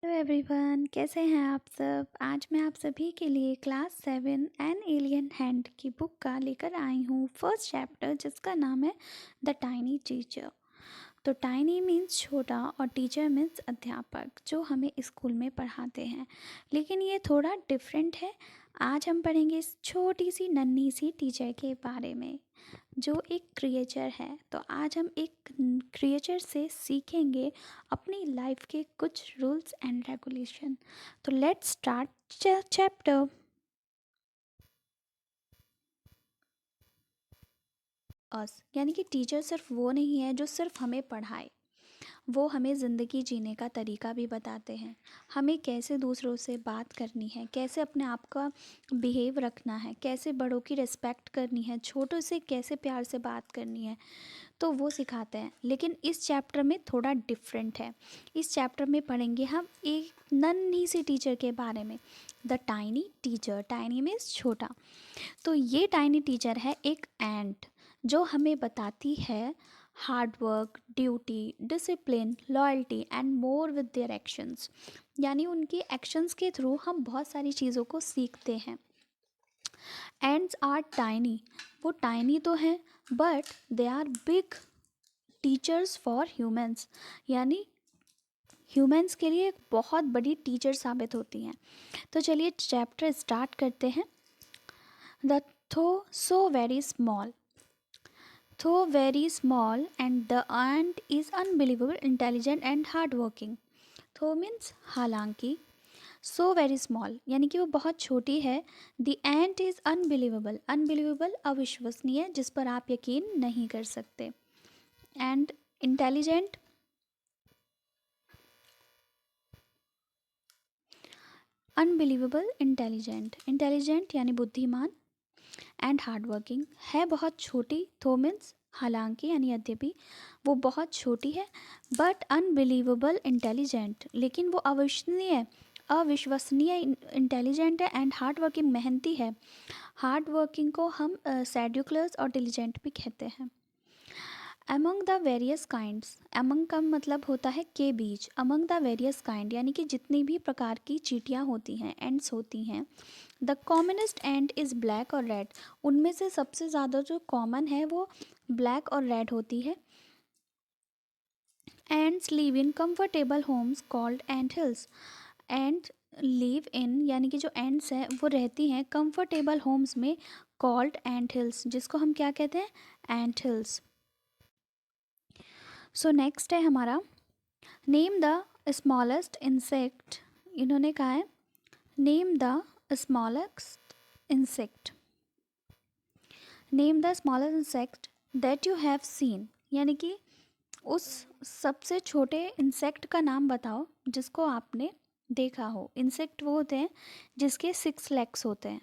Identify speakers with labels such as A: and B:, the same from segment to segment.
A: Hello everyone, कैसे हैं आप सब। आज मैं आप सभी के लिए क्लास 7 एन एलियन हैंड की बुक का लेकर आई हूँ फर्स्ट चैप्टर, जिसका नाम है द टाइनी टीचर। तो टाइनी मीन्स छोटा और टीचर मीन्स अध्यापक, जो हमें स्कूल में पढ़ाते हैं। लेकिन ये थोड़ा डिफरेंट है। आज हम पढ़ेंगे इस छोटी सी नन्ही सी टीचर के बारे में, जो एक क्रिएचर है। तो आज हम एक क्रिएचर से सीखेंगे अपनी लाइफ के कुछ रूल्स एंड रेगुलेशन। तो लेट्स स्टार्ट चैप्टर। अस यानी कि टीचर सिर्फ वो नहीं है जो सिर्फ हमें पढ़ाए, वो हमें ज़िंदगी जीने का तरीका भी बताते हैं। हमें कैसे दूसरों से बात करनी है, कैसे अपने आप का बिहेव रखना है, कैसे बड़ों की रिस्पेक्ट करनी है, छोटों से कैसे प्यार से बात करनी है, तो वो सिखाते हैं। लेकिन इस चैप्टर में थोड़ा डिफरेंट है। इस चैप्टर में पढ़ेंगे हम एक नन्ही सी टीचर के बारे में, the tiny teacher. Tiny means छोटा। तो ये टाइनी टीचर है एक एंट, जो हमें बताती है hard work, duty, discipline, loyalty and more with their actions. यानी उनके एक्शंस के थ्रू हम बहुत सारी चीज़ों को सीखते हैं। एंड्स आर टाइनी, वो टाइनी तो हैं but they are big teachers for humans. यानी ह्यूमंस के लिए एक बहुत बड़ी टीचर साबित होती हैं। तो चलिए चैप्टर स्टार्ट करते हैं। द थो so very small, though very small, and the ant is unbelievable intelligent and hardworking. though means हालांकि, so very small यानी कि वो बहुत छोटी है। the ant is unbelievable, unbelievable अविश्वसनीय, जिस पर आप यकीन नहीं कर सकते। and intelligent, unbelievable intelligent, intelligent यानी बुद्धिमान, एंड हार्ड वर्किंग है बहुत छोटी। थो मीन्स हालांकि यानी यद्यपि वो बहुत छोटी है, बट अनबिलीवेबल इंटेलिजेंट, लेकिन वो अविश्वसनीय अविश्वसनीय इंटेलिजेंट है, एंड हार्ड वर्किंग मेहनती है। हार्ड वर्किंग को हम सेड्यूक्लस और डिलीजेंट भी कहते हैं। Among the various kinds, among का मतलब होता है के बीच। अमंग द वेरियस काइंड यानी कि जितनी भी प्रकार की चींटियाँ होती हैं, एंड्स होती हैं। The commonest and is black और रेड, उनमें से सबसे ज़्यादा जो कॉमन है वो ब्लैक और रेड होती है। Ants live in comfortable homes called ant hills, and live in यानी कि जो एंड्स हैं वो रहती हैं कंफर्टेबल होम्स में, कॉल्ड एंट हिल्स, जिसको हम क्या कहते हैं, एंट हिल्स। सो नेक्स्ट है हमारा नेम द स्मॉलेस्ट इंसेक्ट। इन्होंने कहा है name the smallest insect, name the smallest insect that you have seen, यानी कि उस सबसे छोटे इंसेक्ट का नाम बताओ जिसको आपने देखा हो। इंसेक्ट वो होते हैं जिसके 6 लेग्स होते हैं।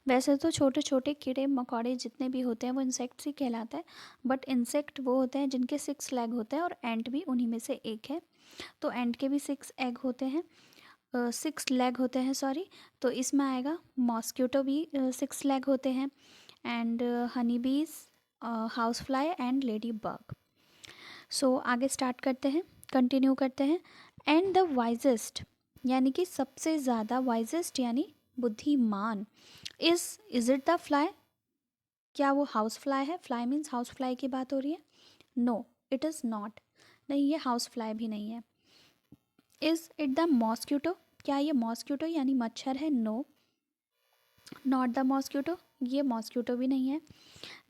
A: वैसे तो छोटे छोटे कीड़े मकोड़े जितने भी होते हैं वो इंसेक्ट्स ही कहलाते हैं, बट इंसेक्ट वो होते हैं जिनके 6 लेग होते हैं, और एंट भी उन्हीं में से एक है। तो एंट के भी 6 एग होते हैं, 6 लेग होते हैं, सॉरी। तो इसमें आएगा मॉस्क्यूटो भी 6 लेग होते हैं, and honey bees, house fly and lady bug. So आगे स्टार्ट करते हैं, कंटिन्यू करते हैं। एंड द वाइजेस्ट यानी कि सबसे ज़्यादा, वाइजेस्ट यानी बुद्धिमान। इज इट द फ्लाई, क्या वो हाउस फ्लाई है। फ्लाई मीन्स हाउस फ्लाई की बात हो रही है। नो, इट इज़ नॉट, नहीं ये हाउस फ्लाई भी नहीं है। इज़ इट द मॉस्क्यूटो, क्या ये मॉस्क्यूटो यानी मच्छर है। नो, नॉट द मॉस्क्यूटो, ये मॉस्क्यूटो भी नहीं है।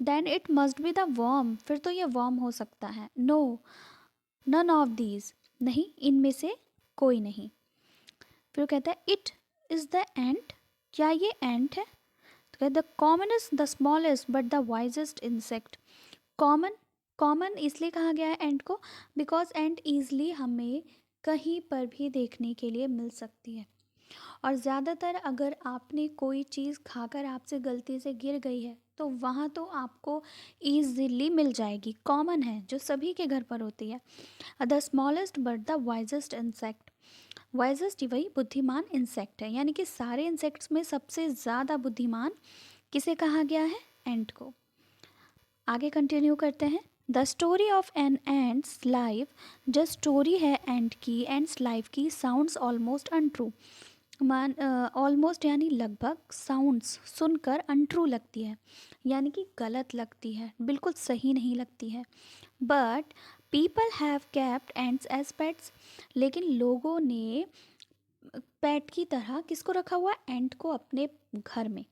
A: Then it must be the worm, फिर तो ये वर्म हो सकता है। नो, नन ऑफ दीज, नहीं इनमें से कोई नहीं। फिर कहता है इट इज़ द एंट, क्या ये एंट है। तो कहते the commonest the smallest but the wisest insect. Common, common इसलिए कहा गया है एंट को बिकॉज एंट ईजली हमें कहीं पर भी देखने के लिए मिल सकती है, और ज़्यादातर अगर आपने कोई चीज़ खाकर आपसे गलती से गिर गई है तो वहाँ तो आपको ईजिली मिल जाएगी। कॉमन है जो सभी के घर पर होती है। The smallest but the wisest insect, wisest वही बुद्धिमान इंसेक्ट है, यानी कि सारे इंसेक्ट्स में सबसे ज़्यादा बुद्धिमान किसे कहा गया है, एंट को। आगे कंटिन्यू करते हैं। The story of an ant's life, जो स्टोरी है एंड की, एंड्स लाइफ की, sounds almost untrue, mean almost यानी लगभग, साउंड्स सुनकर अनट्रू लगती है, यानी कि गलत लगती है, बिल्कुल सही नहीं लगती है। But people have kept ants as pets, लेकिन लोगों ने पेट की तरह किसको रखा हुआ है, एंट को अपने घर में,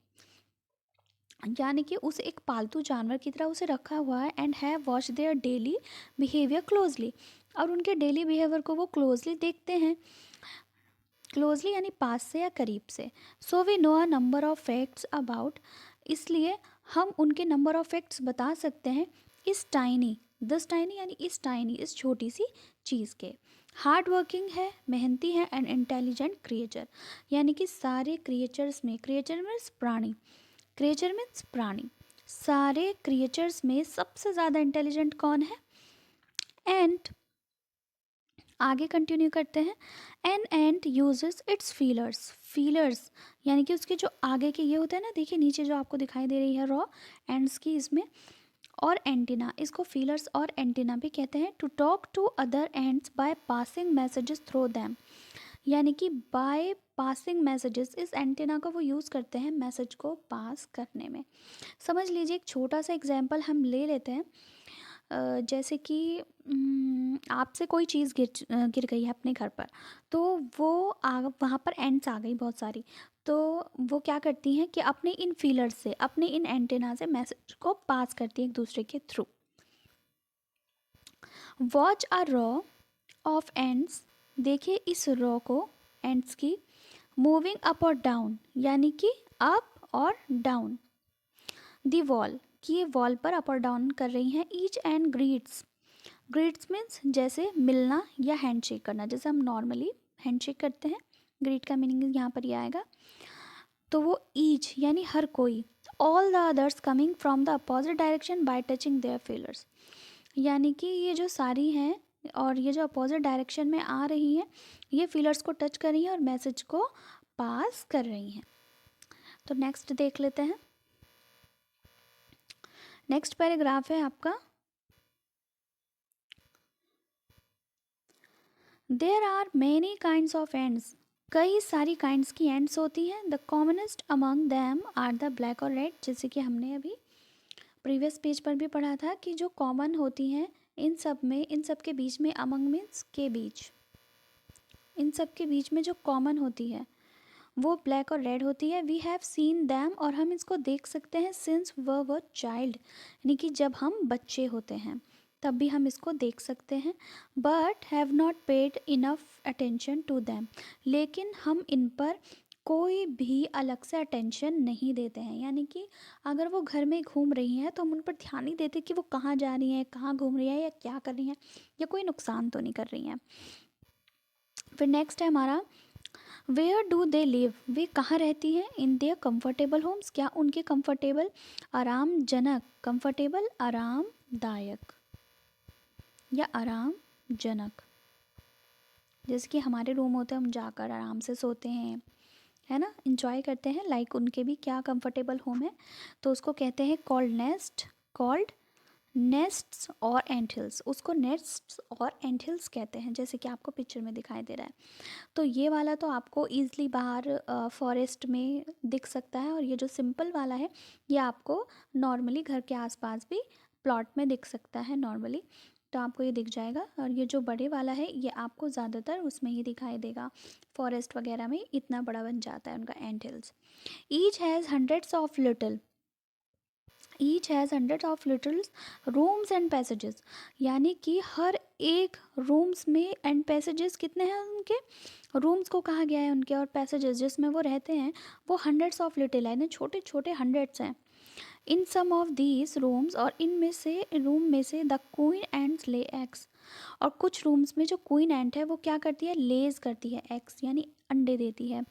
A: यानी कि उसे एक पालतू जानवर की तरह उसे रखा हुआ है। And have watch their daily behaviour closely, और उनके डेली बिहेवियर को वो क्लोजली देखते हैं, क्लोजली यानी पास से या करीब से। So we know a number of facts about, इसलिए हम उनके नंबर ऑफ फैक्ट्स बता सकते हैं इस टाइनी, दिस टाइनी यानी इस टाइनी, इस छोटी सी चीज़ के। हार्ड वर्किंग है, मेहनती है, एंड इंटेलिजेंट क्रिएचर, यानी कि सारे क्रिएचर्स में, क्रिएचर मीन्स प्राणी, क्रिएचर मीन्स प्राणी, सारे क्रिएचर्स में सबसे ज़्यादा इंटेलिजेंट कौन है, एंट। आगे कंटिन्यू करते हैं। An ant uses it's feelers, feelers यानी कि उसके जो आगे के ये होते हैं ना, देखिए नीचे जो आपको दिखाई दे रही है रॉ एंड्स की इसमें, और एंटीना, इसको फीलर्स और एंटीना भी कहते हैं। To talk to other ants by passing messages through them, यानी कि बाय पासिंग मैसेजेस, इस एंटीना को वो यूज़ करते हैं मैसेज को पास करने में। समझ लीजिए एक छोटा सा एग्जाम्पल हम ले लेते हैं। जैसे कि आपसे कोई चीज़ गिर गई है अपने घर पर, तो वो वहाँ पर एंड्स आ गई बहुत सारी, तो वो क्या करती हैं कि अपने इन फीलर से, अपने इन एंटेना से मैसेज को पास करती हैं एक दूसरे के through. Watch a raw of ends, देखिए इस रॉ को, एंड्स की, मूविंग अप और डाउन, यानी कि अप और डाउन, दी वॉल, कि ये वॉल पर अप और डाउन कर रही हैं। Each and greets, greets means जैसे मिलना या हैंडशेक करना, जैसे हम नॉर्मली हैंडशेक करते हैं, ग्रीट का मीनिंग यहाँ पर ये आएगा। तो वो ईच यानी हर कोई, all the others coming from the opposite direction by touching their feelers, यानी कि ये जो सारी हैं और ये जो अपोजिट डायरेक्शन में आ रही हैं, ये फीलर्स को टच कर रही हैं और मैसेज को पास कर रही हैं। तो नेक्स्ट देख लेते हैं। नेक्स्ट पैराग्राफ है आपका, there are many kinds of ants, कई सारी काइंड्स की एंड्स होती हैं। The commonest among them are the black और रेड, जैसे कि हमने अभी प्रीवियस पेज पर भी पढ़ा था कि जो कॉमन होती हैं इन सब में, इन सब के बीच में, अमंग मीन्स के बीच, इन सब के बीच में जो कॉमन होती है वो ब्लैक और रेड होती है। वी हैव सीन दैम, और हम इसको देख सकते हैं, सिंस व चाइल्ड, यानी कि जब हम बच्चे होते हैं तब भी हम इसको देख सकते हैं। But have not paid enough attention to them, लेकिन हम इन पर कोई भी अलग से अटेंशन नहीं देते हैं, यानी कि अगर वो घर में घूम रही हैं तो हम उन पर ध्यान नहीं देते कि वो कहाँ जा रही हैं, कहाँ घूम रही हैं, या क्या कर रही हैं, या कोई नुकसान तो नहीं कर रही हैं। फिर नेक्स्ट है हमारा, वेयर डू दे लिव, वे कहाँ रहती हैं, इन देयर कंफर्टेबल होम्स, क्या उनके कंफर्टेबल, आरामजनक, कंफर्टेबल आरामदायक या आरामजनक, जैसे कि हमारे रूम होते हैं हम जाकर आराम से सोते हैं, है ना, इंजॉय करते हैं, लाइक उनके भी क्या कंफर्टेबल होम है, तो उसको कहते हैं कॉल्ड नेस्ट, कॉल्ड नेस्ट्स और एंटल्स, उसको नेस्ट्स और एंटल्स कहते हैं, जैसे कि आपको पिक्चर में दिखाई दे रहा है। तो ये वाला तो आपको ईज़िली बाहर फॉरेस्ट में दिख सकता है, और ये जो सिंपल वाला है ये आपको नॉर्मली घर के आसपास भी प्लॉट में दिख सकता है नॉर्मली, तो आपको ये दिख जाएगा। और ये जो बड़े वाला है ये आपको ज़्यादातर उसमें ही दिखाई देगा, फॉरेस्ट वगैरह में इतना बड़ा बन जाता है उनका ant hills. Each has hundreds of little, each has hundred of littles rooms and passages, यानी कि हर एक रूम्स में एंड पैसेजेस कितने हैं उनके, रूम्स को कहा गया है उनके, और पैसेजेस जिसमें वो रहते हैं वो हंड्रेड्स ऑफ लिटिल है, यानी छोटे छोटे हंड्रेड्स हैं। इन सम ऑफ दीज रूम्स, और इनमें से रूम में से the queen ends lay eggs, और कुछ रूम्स में जो क्वीन एंट है वो क्या करती है, लेज करती है, एग्स यानी अंडे देती है।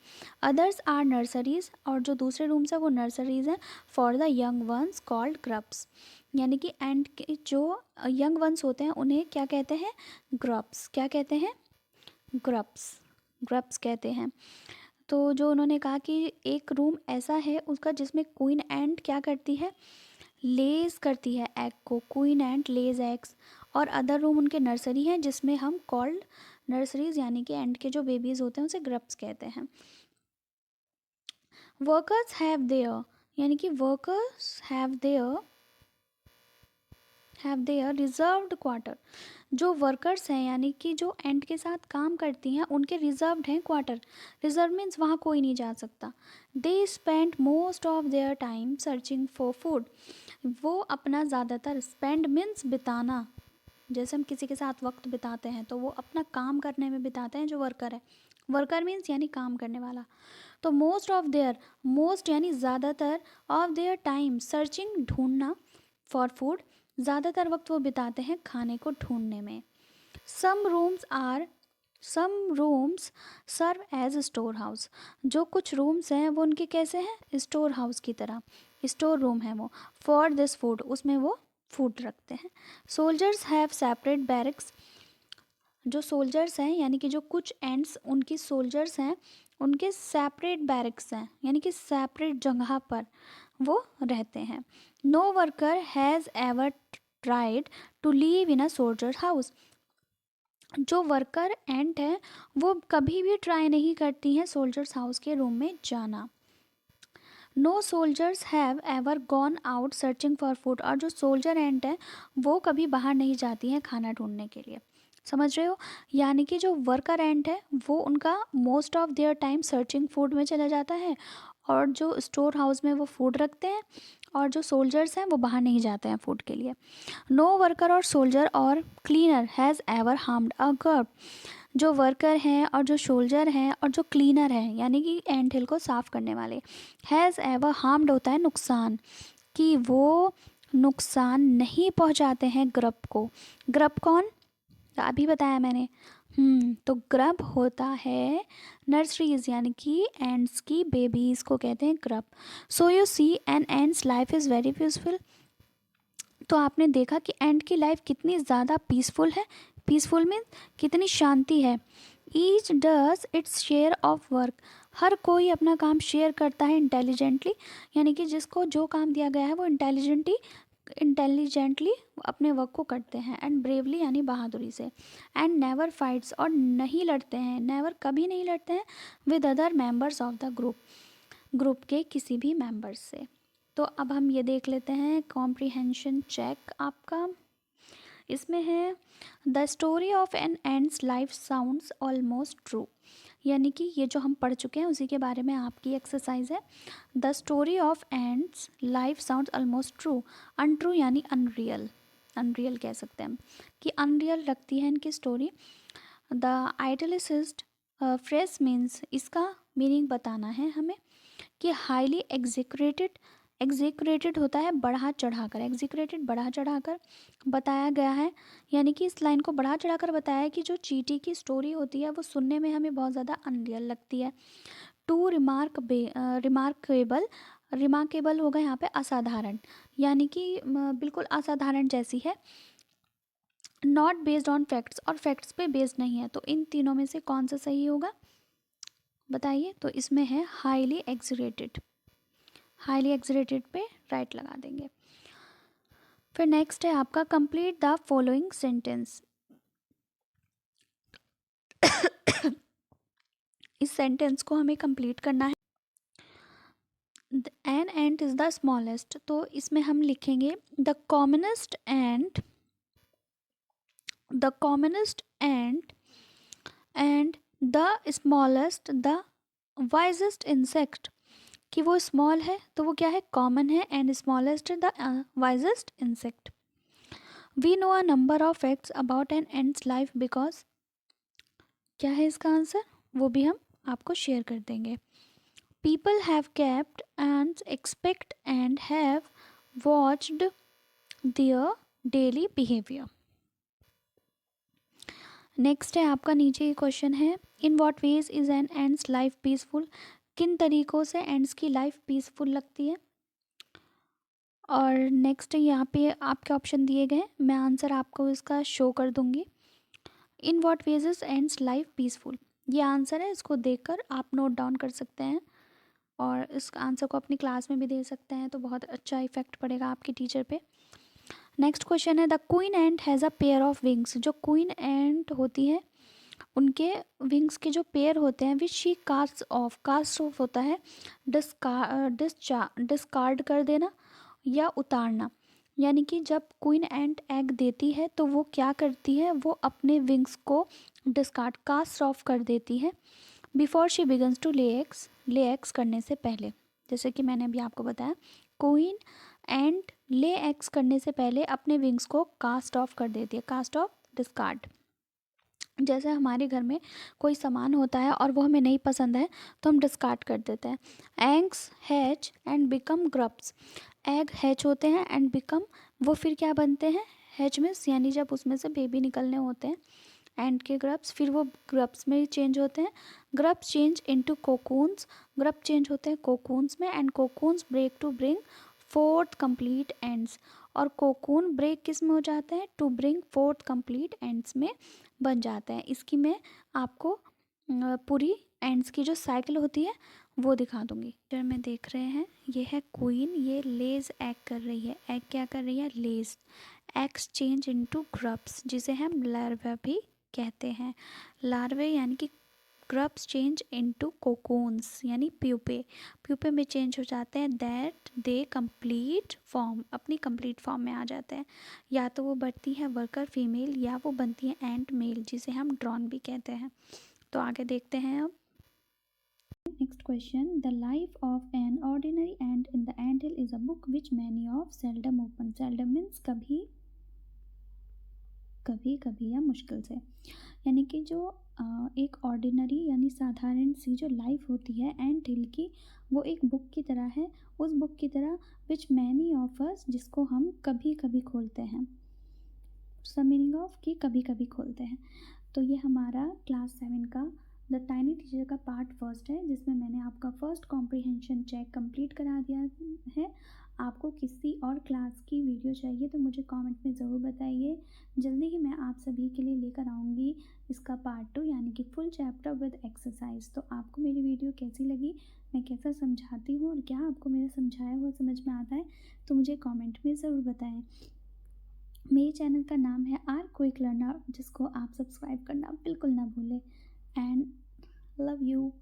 A: अदर्स आर नर्सरीज, और जो दूसरे रूम्स है वो नर्सरीज हैं, for the young ones called groups, यानी कि एंड के जो यंग वंस होते हैं उन्हें क्या कहते हैं, ग्रप्स, क्या कहते हैं, ग्रप्स, ग्रप्स कहते हैं। तो जो उन्होंने कहा कि एक रूम ऐसा है उसका जिसमें क्वीन एंट क्या करती है, लेज करती है एग को, क्वीन एंट लेज एग्स। और अदर रूम उनके नर्सरी हैं जिसमें हम कॉल्ड नर्सरीज यानी कि एंट के जो बेबीज होते हैं उसे ग्रप्स कहते हैं। वर्कर्स हैव देयर यानी कि workers have their reserved quarter. जो वर्कर्स हैं यानी कि जो एंट के साथ काम करती हैं उनके रिजर्व्ड हैं क्वार्टर। रिजर्व मीन्स वहाँ कोई नहीं जा सकता। They spend most of their time searching for food. वो अपना ज़्यादातर, स्पेंड मीन्स बिताना, जैसे हम किसी के साथ वक्त बिताते हैं तो वो अपना काम करने में बिताते हैं जो वर्कर है। वर्कर मीन्स यानी काम करने वाला। तो मोस्ट ऑफ देयर, मोस्ट यानी ज़्यादातर, ऑफ देयर टाइम सर्चिंग ढूंढना, फॉर फूड ज़्यादातर वक्त वो बिताते हैं खाने को ढूंढने में। Some rooms serve as store house. जो कुछ रूम्स हैं वो उनके कैसे हैं, स्टोर हाउस की तरह, स्टोर रूम है वो। फॉर दिस फूड, उसमें वो फूड रखते हैं। Soldiers have separate barracks. जो सोल्जर्स हैं यानी कि जो कुछ एंड्स उनकी सोल्जर्स हैं उनके सेपरेट बैरक्स हैं यानी कि सेपरेट जगह पर वो रहते हैं। No worker has ever tried to live in a soldier house. जो वर्कर एंट हैं वो कभी भी ट्राई नहीं करती हैं सोल्जर्स हाउस के रूम में जाना। No soldiers have ever gone out searching for food. और जो सोल्जर एंट हैं वो कभी बाहर नहीं जाती हैं खाना ढूंढने के लिए। समझ रहे हो? यानी कि जो वर्कर एंट है वो उनका most of their time searching food में चला जाता है, और जो स्टोर हाउस में वो फूड रखते हैं, और जो सोल्जर्स हैं वो बाहर नहीं जाते हैं फूड के लिए। नो वर्कर और सोल्जर और cleaner has ever harmed a girl. जो वर्कर हैं और जो सोल्जर हैं और जो क्लीनर हैं यानी कि एंट हिल को साफ़ करने वाले, हैज़ एवर हार्म्ड होता है नुकसान, कि वो नुकसान नहीं पहुंचाते हैं ग्रब को। ग्रब कौन, तो अभी बताया मैंने। तो ग्रब होता है नर्सरीज यानी कि एंड्स की बेबीज़ को कहते हैं grub. So you see an ant's life is very peaceful. तो आपने देखा कि एंड की लाइफ कितनी ज़्यादा पीसफुल है। पीसफुल मीन कितनी शांति है। Each does its share of work. हर कोई अपना काम शेयर करता है इंटेलिजेंटली, यानी कि जिसको जो काम दिया गया है वो इंटेलिजेंटली अपने वर्क को करते हैं। एंड ब्रेवली यानी बहादुरी से। एंड नेवर फाइट्स, और नहीं लड़ते हैं, नेवर कभी नहीं लड़ते हैं, with other members of the group के किसी भी मेंबर्स से। तो अब हम ये देख लेते हैं कॉम्प्रिहेंशन चेक आपका। इसमें है the story of an ant's life sounds almost true. यानी कि ये जो हम पढ़ चुके हैं उसी के बारे में आपकी एक्सरसाइज है। The story of ends life sounds almost true. Untrue यानी अनरियल, अनरियल कह सकते हैं हम कि अनरियल लगती है इनकी स्टोरी। द आइडलिसिस्ट फ्रेस मीन्स, इसका मीनिंग बताना है हमें कि हाईली एग्जीक्यूटेड होता है बढ़ा चढ़ाकर, एग्जीक्यूटेड बढ़ा चढ़ाकर बताया गया है। यानी कि इस लाइन को बढ़ा चढ़ाकर बताया है कि जो चींटी की स्टोरी होती है वो सुनने में हमें बहुत ज़्यादा अनरियल लगती है। टू रिमार्केबल, रिमार्केबल होगा यहाँ पे असाधारण, यानी कि बिल्कुल असाधारण जैसी है। नॉट बेस्ड ऑन फैक्ट्स, और फैक्ट्स पे बेस्ड नहीं है। तो इन तीनों में से कौन सा सही होगा बताइए? तो इसमें है हाईली एग्जरेटेड, हाईली एग्जरेटेड पे राइट लगा देंगे। फिर नेक्स्ट है आपका कंप्लीट द फॉलोइंग सेंटेंस। इस सेंटेंस को हमें कंप्लीट करना है। An ant is the smallest, तो इसमें हम लिखेंगे the commonest ant, the commonest ant and the smallest the wisest insect. कि वो स्मॉल है तो वो क्या है, कॉमन है, ant smallest the wisest insect. We know a number of facts about an ant's life because, क्या है इसका आंसर, वो भी हम आपको शेयर कर देंगे। People have kept and expect and have watched their daily behaviour. Next है आपका नीचे क्वेश्चन है, in what veg is an ant's life peaceful. किन तरीकों से एंड्स की लाइफ पीसफुल लगती है। और नेक्स्ट यहाँ पे आपके ऑप्शन दिए गए, मैं आंसर आपको इसका शो कर दूंगी। In what veg is ends life peaceful, ये आंसर है, इसको देखकर आप नोट डाउन कर सकते हैं। और इस आंसर को अपनी क्लास में भी दे सकते हैं, तो बहुत अच्छा इफेक्ट पड़ेगा आपकी टीचर पे। नेक्स्ट क्वेश्चन है, the queen ant has a pair of wings. जो क्वीन एंट होती है उनके विंग्स के जो पेयर होते हैं, विच शी कास्ट ऑफ होता है डिस्कार्ड कर देना या उतारना। यानी कि जब क्वीन एंट एग देती है तो वो क्या करती है, वो अपने विंग्स को डिस्कार्ड कास्ट ऑफ कर देती है before she begins to lay eggs करने से पहले। जैसे कि मैंने अभी आपको बताया, क्वीन एंड ले एग्स करने से पहले अपने विंग्स को कास्ट ऑफ कर देती है, कास्ट ऑफ डिस्कार्ड। जैसे हमारे घर में कोई सामान होता है और वो हमें नहीं पसंद है तो हम डिस्कार्ड कर देते हैं। Eggs hatch and become grubs. Egg hatch होते हैं एंड बिकम, वो फिर क्या बनते हैं, हैच मीन्स यानी जब उसमें से बेबी निकलने होते हैं, एंड के ग्रब्स फिर वो ग्रब्स में चेंज होते हैं। Grubs change into cocoons, grub change होते हैं कोकून्स में, and cocoons break to bring forth complete ants. और कोकून ब्रेक किस में हो जाते हैं, to bring forth complete ants में बन जाते हैं। इसकी मैं आपको पूरी एंड्स की जो साइकिल होती है वो दिखा दूंगी। पिक्चर में देख रहे हैं, ये है क्वीन, ये लेज एग कर रही है। एग क्या कर रही है, लेज। एग्स चेंज इनटू ग्रब्स, जिसे हम लार्वा भी कहते हैं। लार्वे यानी कि ग्रब्स चेंज इनटू कोकून्स यानी प्यूपे, प्यूपे में चेंज हो जाते हैं। दैट दे कंप्लीट फॉर्म, अपनी कंप्लीट फॉर्म में आ जाते हैं। या तो वो बढ़ती है वर्कर फीमेल या वो बनती है एंट मेल, जिसे हम ड्रोन भी कहते हैं। तो आगे देखते हैं अब। Next question, the life of an ordinary ant in the ant hill is a book which many of seldom open. Seldom means कभी कभी कभी या मुश्किल से। यानी कि जो एक ऑर्डिनरी यानी साधारण सी जो लाइफ होती है एंट हिल की, वो एक बुक की तरह है, उस बुक की तरह विच मैनी ऑफ अस, जिसको हम कभी कभी खोलते हैं। सब मीनिंग ऑफ कि कभी कभी खोलते हैं। तो ये हमारा क्लास 7 का द टाइनी टीचर का पार्ट फर्स्ट है, जिसमें मैंने आपका फर्स्ट कॉम्प्रिहेंशन चेक कंप्लीट करा दिया है। आपको किसी और क्लास की वीडियो चाहिए तो मुझे कमेंट में ज़रूर बताइए। जल्दी ही मैं आप सभी के लिए लेकर आऊँगी इसका पार्ट 2 यानी कि फुल चैप्टर विद एक्सरसाइज। तो आपको मेरी वीडियो कैसी लगी, मैं कैसा समझाती हूँ और क्या आपको मेरा समझाया हुआ समझ में आता है, तो मुझे कमेंट में ज़रूर बताएं। मेरे चैनल का नाम है आर क्विक लर्नर, जिसको आप सब्सक्राइब करना बिल्कुल ना भूलें। And love you.